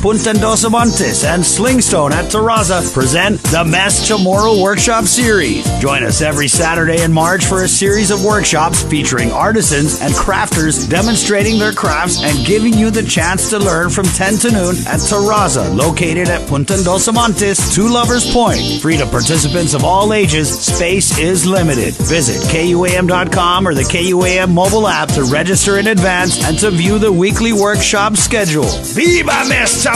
Puntan Dos Amantes and Slingstone at Terraza present the Mes CHamoru Workshop Series. Join us every Saturday in March for a series of workshops featuring artisans and crafters demonstrating their crafts and giving you the chance to learn from 10 to noon at Terraza, located at Puntan Dos Amantes, 2 Lovers Point. Free to participants of all ages, space is limited. Visit KUAM.com or the KUAM mobile app to register in advance and to view the weekly workshop schedule. Viva Mes CHamoru!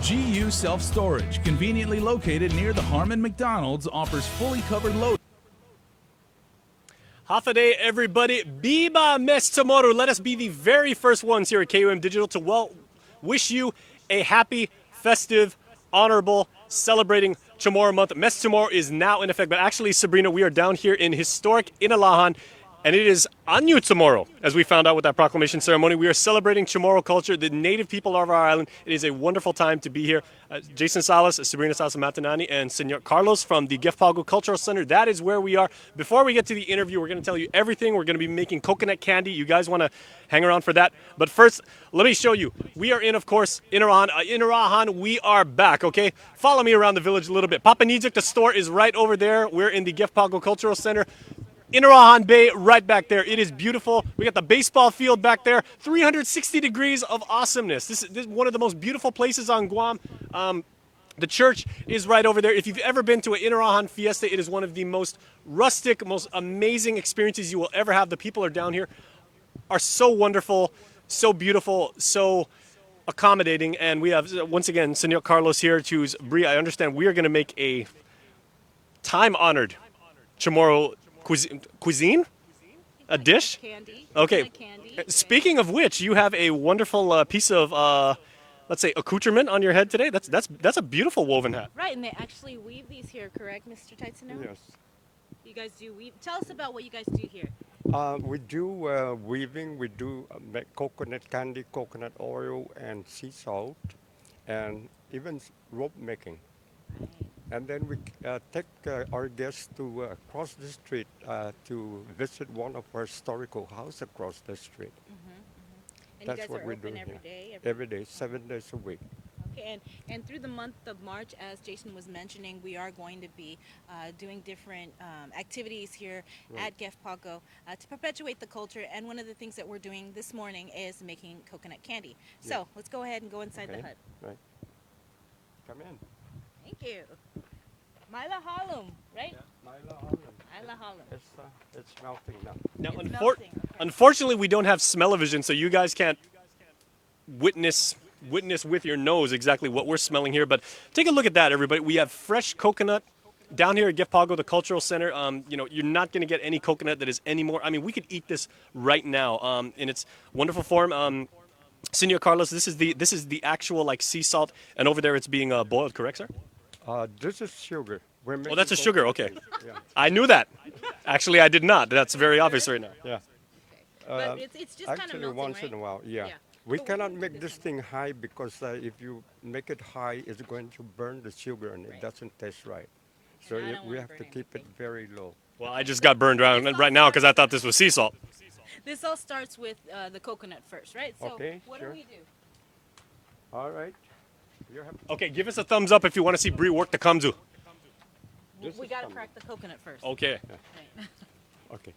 GU Self-Storage, conveniently located near the Harmon McDonald's, offers fully covered load. Half a day, everybody. Viva Mes CHamoru. Let us be the very first ones here at KUM Digital to wish you a happy, festive, honorable, celebrating Chamorro Month. Mes CHamoru is now in effect, but actually, Sabrina, we are down here in historic Inarajan, and it is Anyu tomorrow, as we found out with that proclamation ceremony. We are celebrating Chamorro culture, the native people of our island. It is a wonderful time to be here. Jason Salas, Sabrina Salas-Matanani, and Senor Carlos from the Gef Pago Cultural Center. That is where we are. Before we get to the interview, we're going to tell you everything. We're going to be making coconut candy. You guys want to hang around for that. But first, let me show you. We are in, of course, Inarajan. We are back, okay? Follow me around the village a little bit. Papa Nijuk, the store is right over there. We're in the Gef Pago Cultural Center. Inarajan Bay right back there. It is beautiful. We got the baseball field back there. 360 degrees of awesomeness. This is one of the most beautiful places on Guam. The church is right over there. If you've ever been to an Inarajan fiesta, it is one of the most rustic, most amazing experiences you will ever have. The people are down here are so wonderful, so beautiful, so accommodating. And we have, once again, Senor Carlos here to Brie. I understand we are going to make a time-honored Chamorro cuisine? A dish? Candy. Okay. Candy. Speaking of which, you have a wonderful piece of, let's say, accoutrement on your head today. That's a beautiful woven hat. Right, and they actually weave these here, correct, Mr. Taitsano? Yes. You guys do weave. Tell us about what you guys do here. We do weaving, we do make coconut candy, coconut oil, and sea salt, and even rope making. Right. And then we take our guests to across the street to visit one of our historical houses across the street. And That's you guys what are we're open doing every here. day? Every day, 7 days a week. Okay, and through the month of March, as Jason was mentioning, we are going to be doing different activities here at Gef Pago to perpetuate the culture. And one of the things that we're doing this morning is making coconut candy. So let's go ahead and go inside the hut. Right. Come in. Thank you. Maila halum, right? Maila halum. It's melting now. Now, It's melting, okay. unfortunately, we don't have smell-o-vision, so you guys can't witness with your nose exactly what we're smelling here. But take a look at that, everybody. We have fresh coconut down here at Gef Pago, the Cultural Center. You know, you're not going to get any coconut that is any more. I mean, we could eat this right now in its wonderful form. Senor Carlos, this is the actual like sea salt, and over there it's being boiled. Correct, sir? This is sugar. Oh, that's a sugar. Okay. Yeah. I knew that. Actually, I did not. That's very obvious right now. Yeah. But it's just kind of Actually, melting, once right? in a while, yeah. Yeah. We But cannot do make this thing high because if you make it high, it's going to burn the sugar and it Right. doesn't taste right. So And I don't we wanna have to burn keep it anything. very low. Well, I just got burned right now because I thought this was sea salt. This all starts with the coconut first, right? So Okay, what sure. do we do? All right. You have Okay, give us a thumbs up if you want to see Brie work the kamzu. This We is got to coming. crack the coconut first. Okay. Right. okay.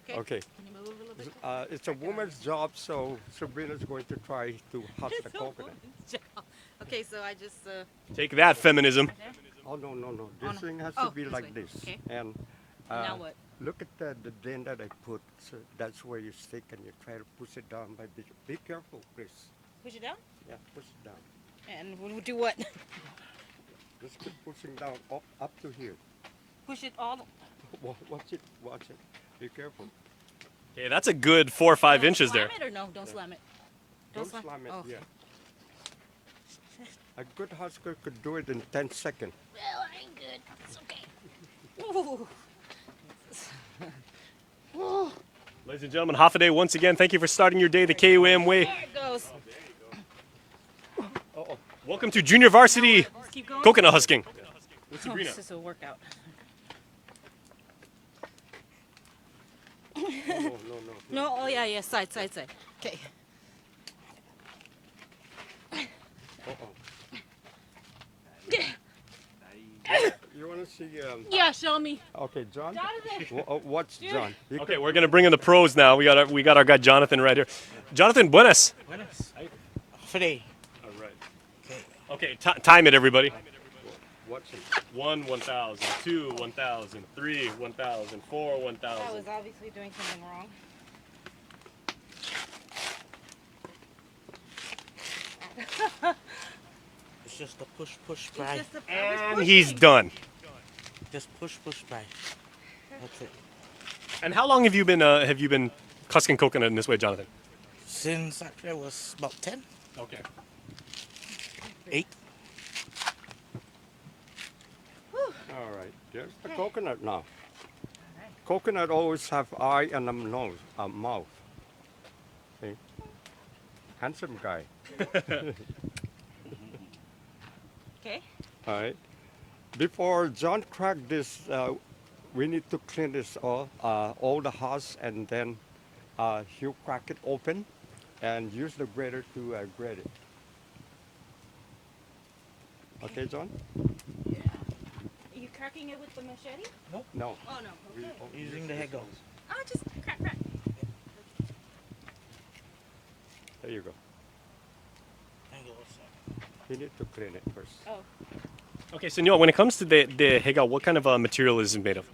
Can Okay. you move a little bit? It's a woman's job, so Sabrina's going to try to husk the coconut. Okay, so I just Take that, feminism. Oh no. Oh, This no. thing has Oh, to be this like way. this. Okay. And Now what? Look at the dent that I put. So that's where you stick and you try to push it down. But be careful, please. Push it down, Yeah, push it down. and we'll do what? Just keep pushing down up to here. Push it all. Watch it. Be careful. Okay, that's a good 4 or 5 inches there. Slam it or no? Don't slam it. Don't slam it. Oh. Yeah. A good husker could do it in 10 seconds. Well, I ain't good. It's okay. Ooh. Ladies and gentlemen, half a day once again. Thank you for starting your day the KUM way. There it goes. Welcome to Junior Varsity Keep going. Coconut Husking. With Oh, Sabrina. this is a workout. No, oh yeah, side. Okay. You want to see? Yeah, show me. Okay, John. Jonathan. What's John? You Okay, we're gonna bring in the pros now. We got our guy Jonathan right here. Jonathan, buenas. Buenas. Free. All right. Okay, time it, everybody. What's it? 1, 1,000. 2, 1,000. 3, 1,000. 4, I was 1,000. obviously doing something wrong. It's just a push, It's buy. just a- And he's done. Just push, buy. That's it. And how long have you been husking coconut in this way, Jonathan? Since actually I was about 10, Okay. 8. All right. There's the coconut now. Coconut always have eye and a nose, a mouth. See? Handsome guy. Okay. All right. Before John cracked this, we need to clean this all the husk, and then he'll crack it open and use the grater to grate it. Okay, John? Are you cracking it with the machete? No. Oh no. Okay. Using the hego. Oh, just crack. There you go. Hego. You need to clean it first. Oh. Okay, Senor, when it comes to the hega, what kind of material is it made of?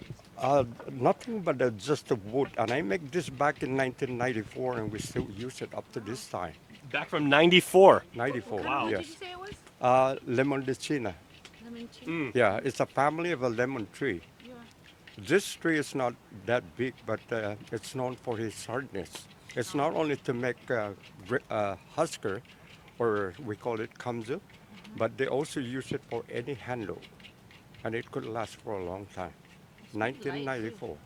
Nothing but just the wood. And I make this back in 1994, and we still use it up to this time. Back from '94. 94, Wow. Did you yes. say it was? Lemon de China. Lemon tea. Yeah, it's a family of a lemon tree. Yeah. This tree is not that big, but it's known for its hardness. It's not only to make husker, or we call it kamzu, but they also use it for any handle, and it could last for a long time. 1994.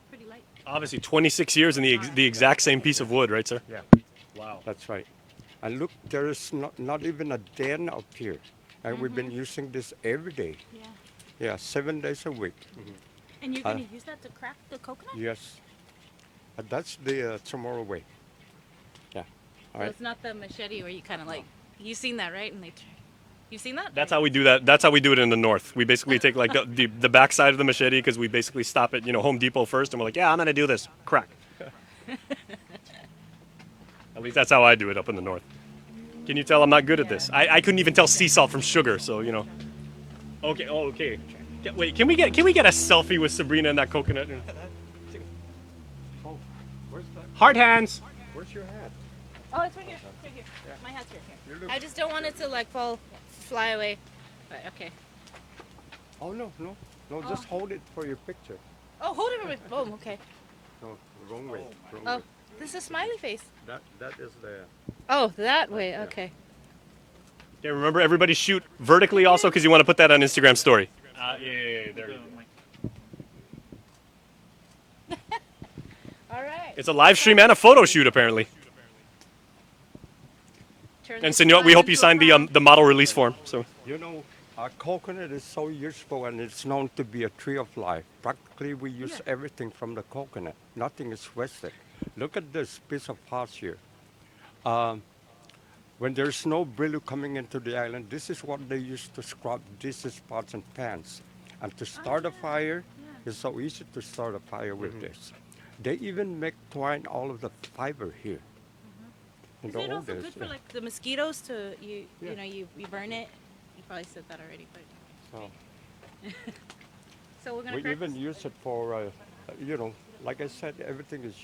Pretty light. Obviously, 26 years in the exact same piece of wood, right, sir? Yeah, Wow. that's right. And look, there is not even a den up here, and we've been using this every day. Yeah. Yeah, 7 days a week. And you're gonna use that to crack the coconut? Yes. That's the Chamorro way. Yeah. All So right. it's not the machete where you kind of like. You've seen that, right? And you've seen that? That's how we do that. That's how we do it in the north. We basically take like the back side of the machete because we basically stop at Home Depot first, and we're like, yeah, I'm gonna do this. Crack. At least that's how I do it up in the north. Can you tell I'm not good at this? I couldn't even tell sea salt from sugar, so Okay. Oh, okay. Wait, can we get a selfie with Sabrina and that coconut? Oh, where's that? Hard hands. Where's your hat? Oh, it's right here. Right here. My hat's right You here. look- I just don't want it to like fly away. But okay. Oh no. Just hold it for your picture. Oh, hold it with boom. Okay. No, wrong way. Wrong Oh, way. this is a smiley face. That is the. Oh, that way. Okay. Okay, remember everybody shoot vertically also because you want to put that on Instagram story. Yeah, there you go. All right. It's a live stream and a photo shoot apparently. Turn And this Senor, we smile hope you into a signed frown. the model release form. So Coconut is so useful, and it's known to be a tree of life. Practically, we use everything from the coconut. Nothing is wasted. Look at this piece of husk here. When there's no brillo coming into the island, this is what they use to scrub dishes, pots, and pans. And to start a fire, it's so easy to start a fire with this. They even make twine all of the fiber here. In Is the it old also days, good for yeah. like the mosquitoes to you Yeah. you burn it? You probably said that already, but So so we're gonna we crack even this? use it for, like I said, everything is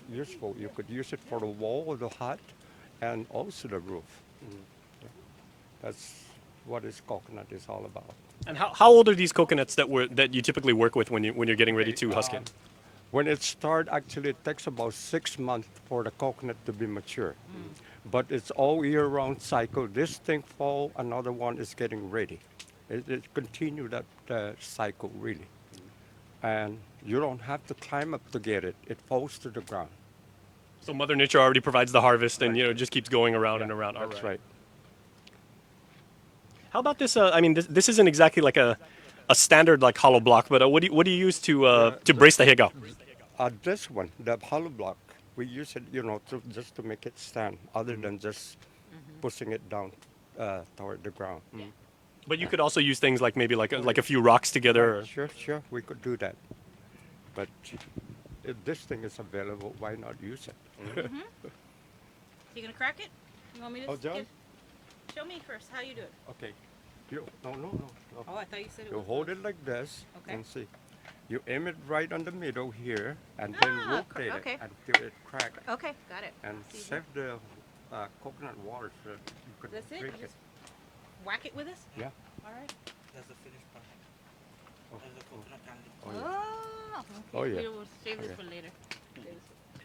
useful. You could use it for the wall of the hut and also the roof. Yeah. That's what this coconut is all about. And how old are these coconuts that you typically work with when you're getting ready to husk it? When it starts, actually, it takes about 6 months for the coconut to be mature. But it's all year-round cycle. This thing fall, another one is getting ready. It continue that cycle, really. And you don't have to climb up to get it. It falls to the ground. So Mother Nature already provides the harvest, and it just keeps going around and around. That's right. How about this? I mean, this isn't exactly like a standard like hollow block, but what do you use to brace the hegao? This one, the hollow block, we use it, just to make it stand, other than just pushing it down toward the ground. But you could also use things like maybe like a few rocks together. Or... Sure, we could do that. But if this thing is available, why not use it? You gonna crack it? You want me to? Oh, John? Show me first how you do it. Okay. No. Oh, I thought you said it You was. hold it like this Okay. and see. You aim it right on the middle here and then rotate okay. it until it cracks. Okay, got it. And See save the coconut water so that you could That's it? drink You it. just whack it with this? Yeah. All right. That's the finished part. That's the coconut candy. Oh, Oh, yeah. We'll save this for later.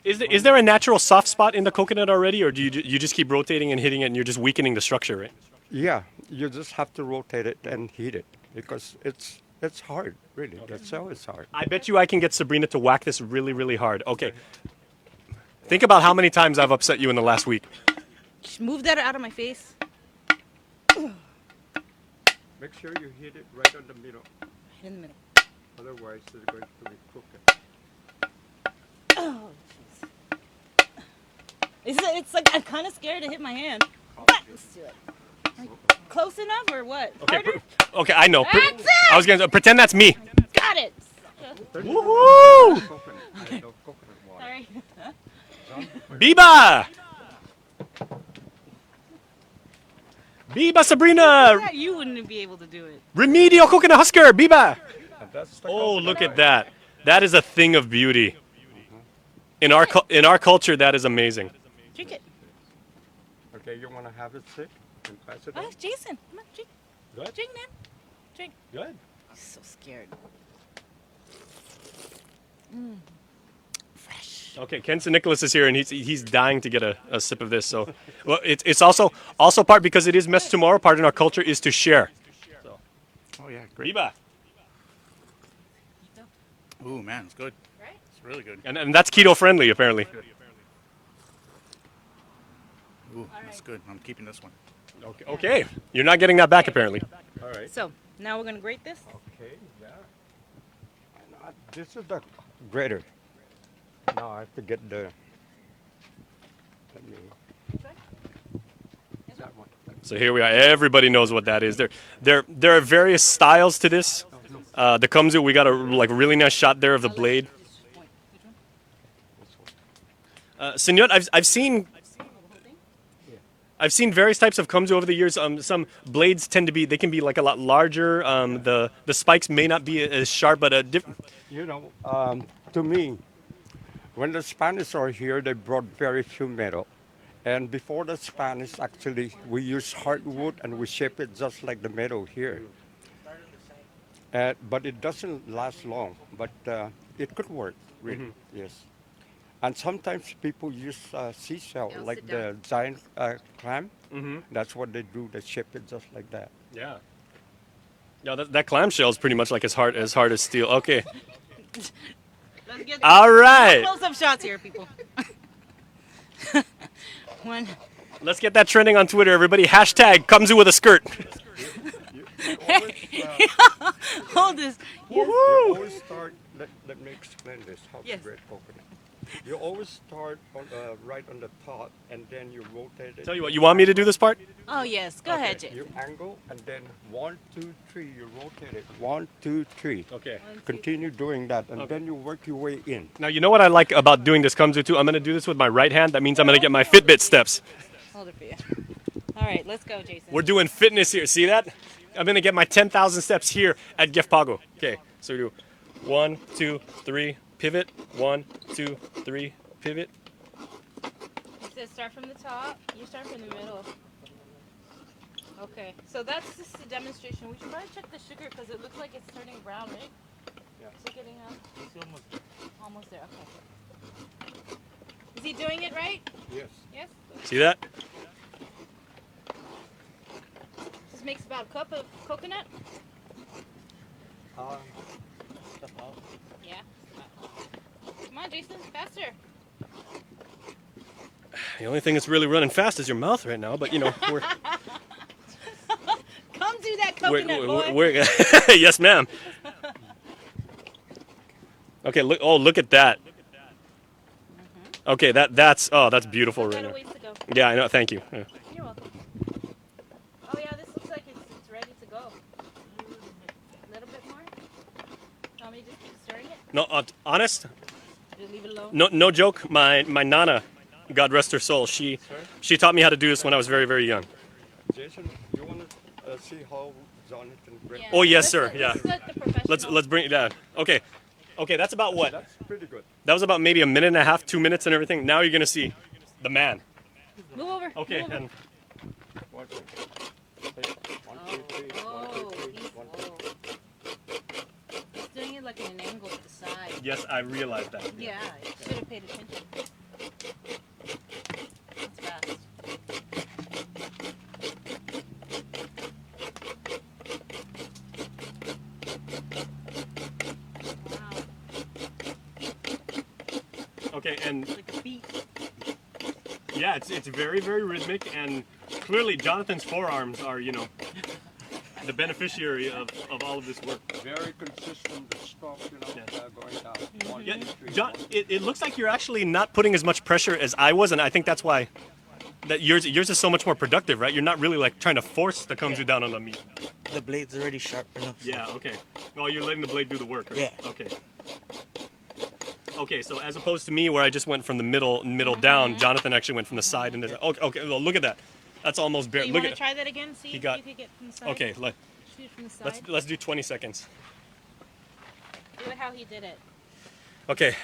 Is there a natural soft spot in the coconut already, or do you just keep rotating and hitting it, and you're just weakening the structure, right? Yeah, you just have to rotate it and heat it because it's hard, really. That's how it's hard. I bet you I can get Sabrina to whack this really, really hard. Okay. Think about how many times I've upset you in the last week. Just move that out of my face. Make sure you hit it right on the middle. Right in the middle. Otherwise, it's going to be crooked. Oh, jeez. It's like I'm kind of scared to hit my hand. But let's do it. Like, close enough or what? Okay, Harder? okay, I know. That's it! I was gonna pretend that's me. Got it. Woohoo! I love coconut water. Sorry. Biba! Biba Sabrina! You wouldn't be able to do it. Remedial coconut husker, Biba! And that's the Oh, coconut look at water. that. That is a thing of beauty. In our culture, that is amazing. Drink it. Okay, you want to have it sick and pass it Oh, on? Jason, come on, drink. Good. Drink, man. Drink. Good. He's so scared. Fresh. Okay, Ken St. Nicholas is here, and he's dying to get a sip of this. So, well, it's also part because it is Mes CHamoru. Part in our culture is to share. Oh yeah, great. Biba, Ooh man, it's good. Right? It's really good. and that's keto friendly apparently. Ooh, that's good. I'm keeping this one. Okay, you're not getting that back apparently. All right. So, now we're going to grate this. Okay, yeah. And, this is the grater. Now I have to get the. Let me. That one. So here we are. Everybody knows what that is. There are various styles to this. The Kumzu, we got a really nice shot there of the blade. Senor, I've seen various types of Kumzu over the years. Some blades can be like a lot larger. The spikes may not be as sharp, but different. To me, when the Spanish are here, they brought very few metal. And before the Spanish, actually, we use hardwood and we shape it just like the metal here. But it doesn't last long, but it could work, really, yes. And sometimes people use seashell, I'll like sit the down. giant clam. That's what they do, they shape it just like that. Yeah. Yeah, that clamshell is pretty much like as hard as steel. Okay. Let's get All right. close-up shots here, people. One. Let's get that trending on Twitter, everybody. Hashtag Kumzu with a skirt. Hold this. You always start, let me explain this, how Yes. to grate coconut. You always start on, right on the top, and then you rotate it. Tell you what, you want me to do this part? Oh, yes. Go ahead, Jason. You angle, and then 1, 2, 3, you rotate it. 1, 2, 3. Okay. Continue doing that, and then you work your way in. Now, you know what I like about doing this Kumzu too? I'm going to do this with my right hand. That means I'm going to get my Fitbit steps. Hold it for you. All right, let's go, Jason. We're doing fitness here. See that? I'm going to get my 10,000 steps here at Gef Pago. Okay, so we do 1, 2, 3, pivot. 1, 2, 3, pivot. It says start from the top. You start from the middle. Okay, so that's just a demonstration. We should probably check the sugar because it looks like it's turning brown, right? Yeah. Is it getting up? It's almost there. Almost there. Okay. Is he doing it right? Yes. Yes. See that? This makes about a cup of coconut. Step out. Yeah. Come on, Jason, faster. The only thing that's really running fast is your mouth right now, but you know, we're... Come to coconut boy. we're yes, ma'am. Okay, look. Oh, look at that. Okay, that's beautiful right Got a now. ways to go. Yeah, I know. Thank you. Yeah. You're welcome. Oh yeah, this looks like it's ready to go. A little bit more. Want me to just keep stirring it? No, honest. Just leave it alone. No joke. My nana, God rest her soul. She taught me how to do this when I was very very young. Jason, you want to see how Jonathan breaks? Yeah. Oh yes, Let's sir. let- Yeah. let's let the professional- Let's bring it down. Okay. Okay, that's about what? That's pretty good. That was about maybe a minute and a half, 2 minutes, and everything. Now you're gonna see the man. Move over. Okay, Move over. and One, two, three. One, two, three. Oh, One, two, three. he's doing it like in an angle to the side. yes, I realized that. Yeah, you should have paid attention. That's fast. Wow, Okay, and like a beat. yeah, it's very very rhythmic, and clearly Jonathan's forearms are the beneficiary of all of this work. Very consistent, the stalk, going down. One, Yeah, two, three, John, one. it looks like you're actually not putting as much pressure as I was, and I think that's why that yours is so much more productive, right? You're not really like trying to force the kumzu down on the meat. The blade's already sharp enough. Yeah, okay. Well, you're letting the blade do the work, right? Yeah. Okay. Okay, so as opposed to me where I just went from the middle down, Jonathan actually went from the side and okay, well, look at that. That's almost bare. So you Look want to at try that again? See if got- you could get from the side. Okay, Shoot from the side. let's do 20 seconds. Do it how he did it. Okay.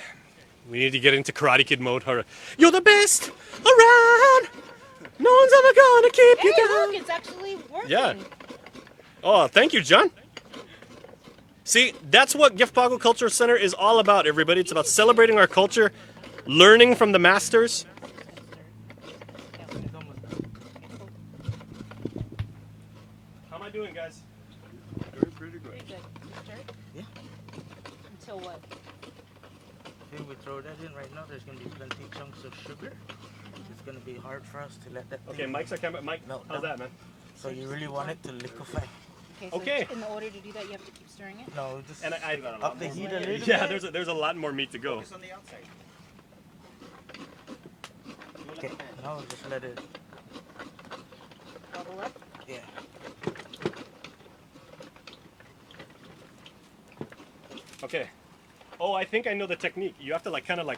We need to get into Karate Kid mode. All right. You're the best around. No one's ever gonna keep Hey, you down. look, it's actually working. Yeah. Oh, thank you, John. See, that's what Gef Pago Cultural Center is all about, everybody. It's about celebrating our culture, learning from the masters. How am I doing, guys? Doing pretty good. Pretty good. You stir it? Yeah. Until what? If we throw that in right now, there's going to be plenty chunks of sugar. It's going to be hard for us to let that Okay, thing- Mike's our camera. Mike, No, how's no. that, man? So you really want it to liquefy. Okay, so Okay. in order to do that, you have to keep stirring it? No, just And I up the heat a little yeah, bit. there's a lot more meat to go. Okay, now just let it, Bubble up? yeah. Okay. Oh, I think I know the technique. You have to kind of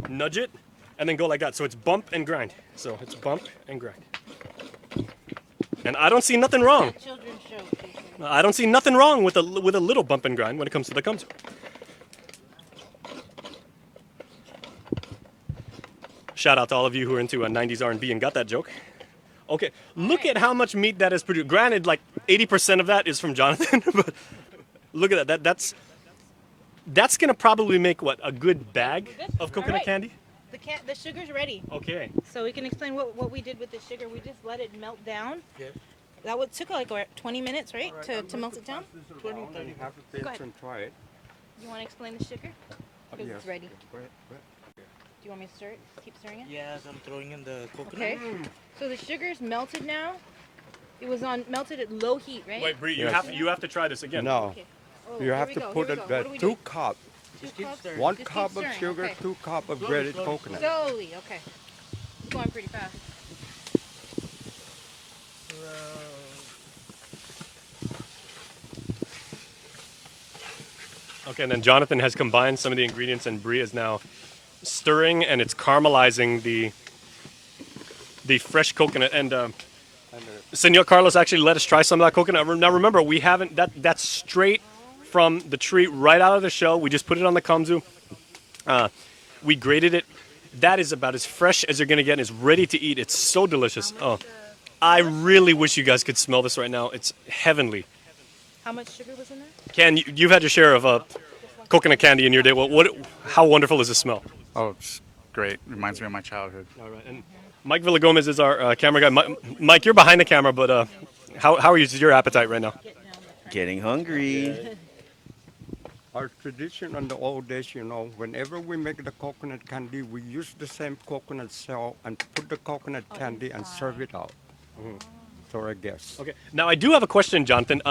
nudge it and then go like that. So it's bump and grind. So it's bump and grind. And I don't see nothing wrong. Children's show, Jason. I don't see nothing wrong with a little bump and grind when it comes to the kumzu. Shout out to all of you who are into 90s R&B and got that joke. Okay, look at how much meat that is produced. Granted, like 80% of that is from Jonathan, but look at that. That's gonna probably make what, a good bag Good? of All coconut right. candy? The sugar's ready. Okay. So we can explain what we did with the sugar. We just let it melt down. Yes. That took like 20 minutes, right? To melt it down? 20, 30. Have a pinch Go ahead. and try it. You want to explain the sugar? Because Yes. it's ready. Go ahead, go ahead. Do you want me to stir it? Keep stirring it? Yes, I'm throwing in the coconut. Okay. So the sugar's melted now. It was melted at low heat, right? Wait, Bree, Yes. you have to try this again. No, Okay. Oh, you here have we to go, put here we it go. What do we 2 do? cups. 2 keep cups? stirring. 1 Just keep cup of stirring, sugar, okay. 2 cup of Slowly, breaded slowly. coconut. Slowly, okay. It's going pretty fast. Okay, and then Jonathan has combined some of the ingredients, and Brie is now stirring, and it's caramelizing the fresh coconut. And Senor Carlos actually let us try some of that coconut. Now remember, we haven't that's straight from the tree, right out of the shell. We just put it on the kamzu. We grated it. That is about as fresh as you're gonna get, and it's ready to eat. It's so delicious. Oh, I really wish you guys could smell this right now. It's heavenly. How much sugar was in there? Ken, you've had your share of coconut candy in your day. How wonderful is the smell? Oh, it's great. Reminds me of my childhood. All right, and Mike Villagomez is our camera guy. Mike, you're behind the camera, but how are your appetite right now? Getting hungry. Our tradition on the old days, whenever we make the coconut candy, we use the same coconut shell and put the coconut candy and serve it out. to our guests. Okay. Now I do have a question, Jonathan.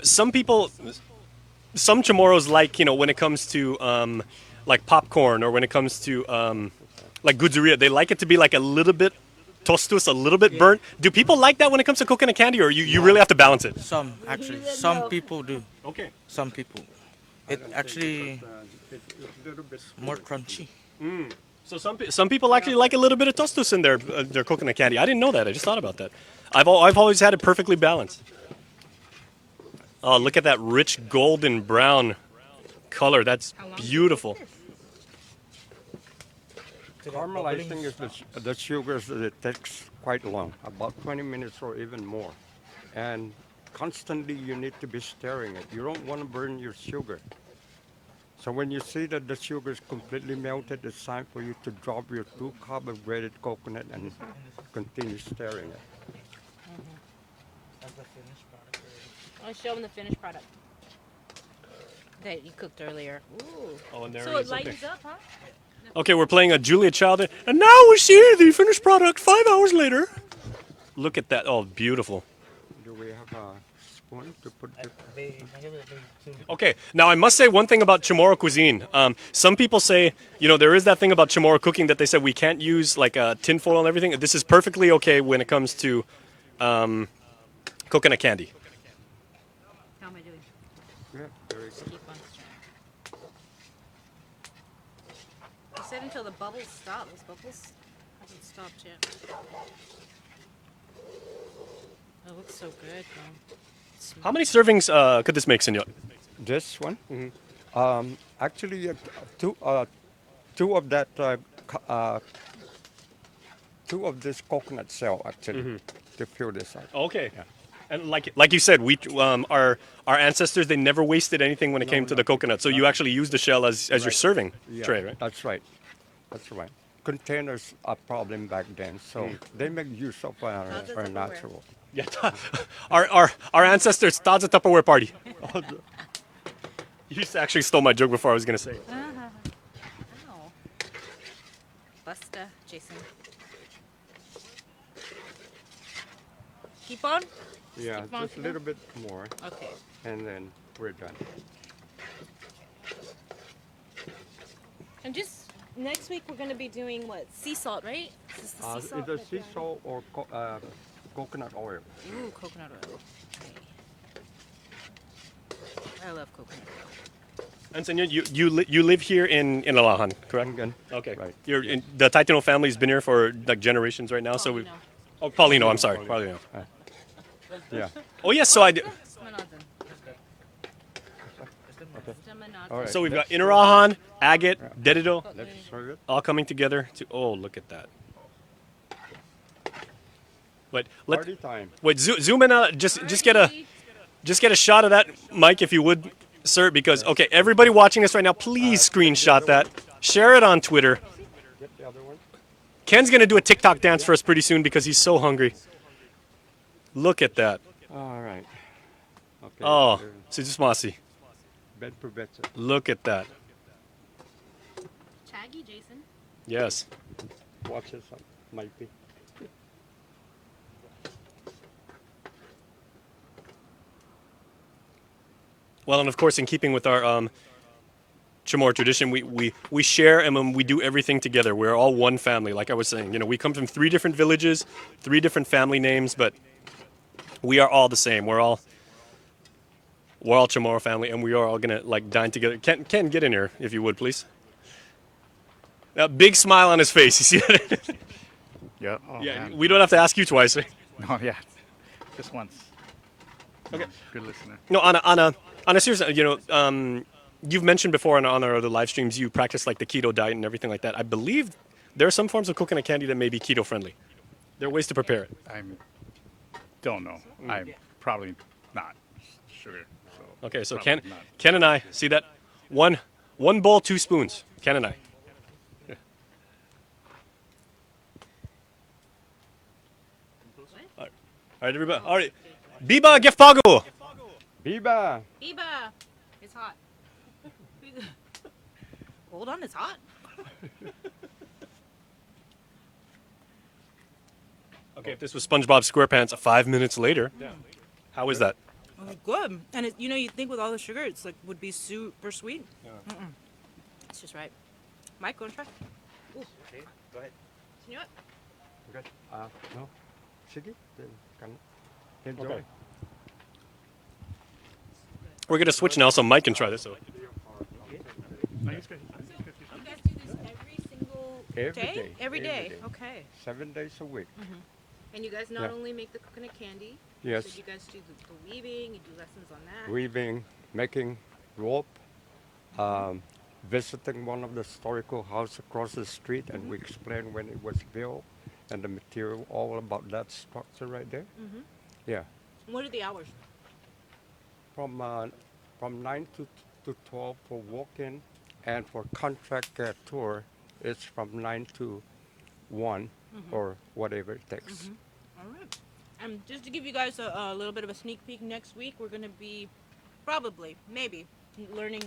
Some people, some Chamorros like, when it comes to like popcorn or when it comes to like gudzuria, they like it to be like a little bit tostus, a little bit burnt. Do people like that when it comes to coconut candy, or you really have to balance it? Some actually, some people do. Okay. Some people. It actually It's a little bit more crunchy. So some people actually like a little bit of tostus in their coconut candy. I didn't know that. I just thought about that. I've always had it perfectly balanced. Oh, look at that rich golden brown color. That's beautiful. Caramelizing is the sugars that it takes quite long, about 20 minutes or even more. And constantly you need to be stirring it. You don't want to burn your sugar. So when you see that the sugar is completely melted, it's time for you to drop your 2 cups of grated coconut and continue stirring it. That's the finished product already. I'll show them the finished product that you cooked earlier. Ooh. Oh, and there So it it is. lightens up, huh? Okay, we're playing a Julia Child, and now we see the finished product 5 hours later. Look at that. Oh, beautiful. Do we have a spoon to put the... Okay, now I must say one thing about Chamorro cuisine. Some people say, there is that thing about Chamorro cooking that they said we can't use like tin foil and everything. This is perfectly okay when it comes to coconut candy. How am I doing? Yeah, very Just keep on stirring. You said until the bubbles stop. Those bubbles haven't stopped yet. It looks so good, though. How many servings could this make, senor? This one? Actually, two of that, two of this coconut shell actually to fill this up. Okay. Yeah. And like you said, we our ancestors, they never wasted anything when it came to the coconut. So you actually use the shell as your serving tray, right? That's right. That's right. Containers are a problem back then, so they make use of our natural. Yeah. our ancestors thought a Tupperware party. You actually stole my joke before I was gonna say it. Ow. Busta, Jason. Keep on? Yeah, Keep on, just a keep little bit more, Okay. and then we're done. And just next week we're going to be doing what? Sea salt, right? Is this the sea salt? Either sea salt or coconut oil. Ooh, coconut oil. Okay. I love coconut oil. And senor, you live here in Inarajan, correct? Again. Okay. Right. The Taitino family's been here for like generations right now. So we. Paulino. Oh, Paulino. I'm sorry, Paulino. Yeah. Oh yes, so I do. All right. So we've got Inarajan, agate, dedido, Let's serve it. all coming together to. Oh, look at that. But Party time. wait, zoom in. Just get a shot of that, Mike, if you would, sir. Because okay, everybody watching this right now, please screenshot that, share it on Twitter. Get the other one. Ken's gonna do a TikTok dance for us pretty soon because he's so hungry. Look at that. All right. Okay. Oh, Sujusmasi. Ben Proveta. Look at that. Chaggy, Jason. Yes. Watch this up. Might be. Well, and of course, in keeping with our Chamorro tradition, we share and we do everything together. We're all one family. Like I was saying, we come from 3 different villages, 3 different family names, but we are all the same. We're all Chamorro family, and we are all gonna like dine together. Ken, get in here if you would, please. A big smile on his face. You see that? Yeah. Oh, Yeah. man. We don't have to ask you twice. No, yeah. Just once. Okay. Good listener. No, on a serious, you've mentioned before on our other live streams you practice like the keto diet and everything like that. I believe there are some forms of coconut candy that may be keto friendly. There are ways to prepare it. I don't know. I'm probably not sugar. So Okay, so probably not. Ken and I see that one bowl, 2 spoons. Ken and I. Yeah. All right, everybody. All right, Biba Gef Pago. Biba. Eba, it's hot. Hold on, it's hot. Okay, if this was SpongeBob SquarePants 5 minutes later, how is that? Oh, good. And you'd think with all the sugar, it's like would be super sweet. Mm-mm. It's just right. Mike, want to try? Ooh. Okay, go ahead. You know what? Good. No. Sige, can enjoy. Okay. We're gonna switch now, so Mike can try this. So. You guys do this every single day? Every day. Okay. 7 days a week. And you guys not only make the coconut candy. Yes. So you guys do the weaving. You do lessons on that. Weaving, making rope, visiting one of the historical houses across the street, and we explain when it was built and the material, all about that structure right there. Yeah. What are the hours? From 9 to 12 for walk-in, and for contract tour, it's from 9 to 1 or whatever it takes. All right. And just to give you guys a little bit of a sneak peek, next week we're going to be maybe learning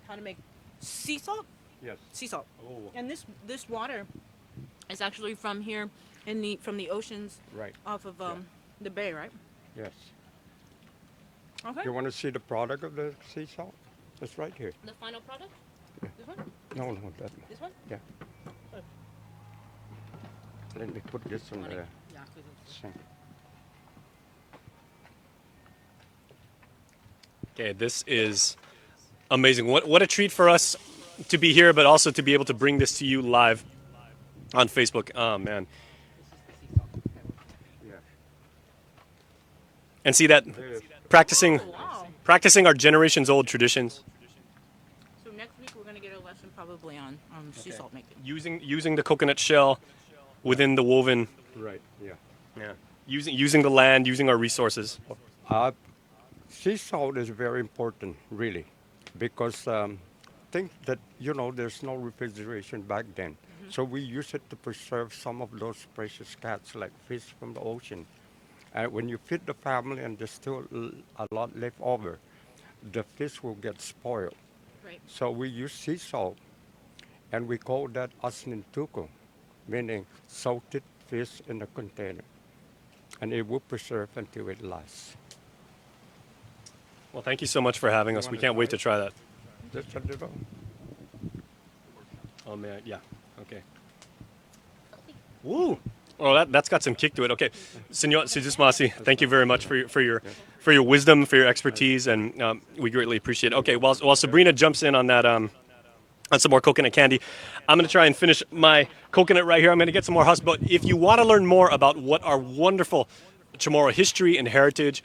how to make sea salt. Yes. Sea salt. Oh. And this water is actually from here from the oceans. Right. Off of the bay, right? Yes. Okay. You want to see the product of the sea salt? It's right here. The final product? Yeah. This one? No, that. This one? Yeah. Let me put this on the Yeah. 'Cause it's- sink. Okay, this is amazing. What a treat for us to be here, but also to be able to bring this to you live on Facebook. Oh man. Yeah. And see that practicing our generations old traditions. So next week we're going to get a lesson probably on sea salt making. Using the coconut shell within the woven. Right. Yeah. Yeah. Using the land, using our resources. Sea salt is very important, really, because think that there's no refrigeration back then, so we use it to preserve some of those precious cats like fish from the ocean. When you feed the family and there's still a lot left over, the fish will get spoiled. Right. So we use sea salt, and we call that asnintuko, meaning salted fish in a container, and it will preserve until it lasts. Well, thank you so much for having us. We can't wait to try that. Just a little. Oh man, yeah. Okay. Woo! Oh, that's got some kick to it. Okay, Senor Sujusmasi, thank you very much for your wisdom, for your expertise, and we greatly appreciate it. Okay, while Sabrina jumps in on that on some more coconut candy, I'm gonna try and finish my coconut right here. I'm gonna get some more husk. But if you want to learn more about what our wonderful Chamorro history and heritage,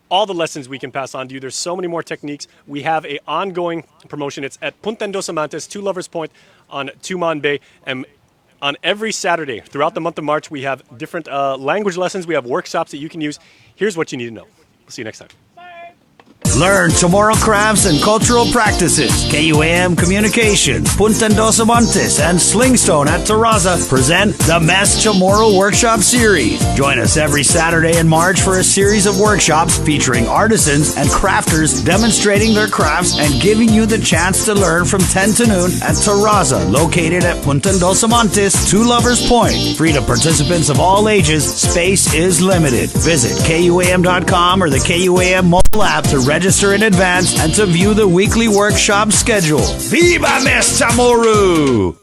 all the lessons we can pass on to you. There's so many more techniques. We have an ongoing promotion. It's at Puntan Dos Amantes, 2 Lovers Point on Tumon Bay. And on every Saturday throughout the month of March, we have different language lessons. We have workshops that you can use. Here's what you need to know. We'll see you next time. Learn Chamorro crafts and cultural practices. KUAM Communications, Puntan Dos Amantes, and Slingstone at Terraza present the Mes CHamoru Workshop Series. Join us every Saturday in March for a series of workshops featuring artisans and crafters demonstrating their crafts and giving you the chance to learn from 10 to noon at Terraza, located at Puntan Dos Amantes, 2 Lovers Point. Free to participants of all ages, space is limited. Visit KUAM.com or the KUAM mobile app to register in advance and to view the weekly workshop schedule. Viva Mes CHamoru!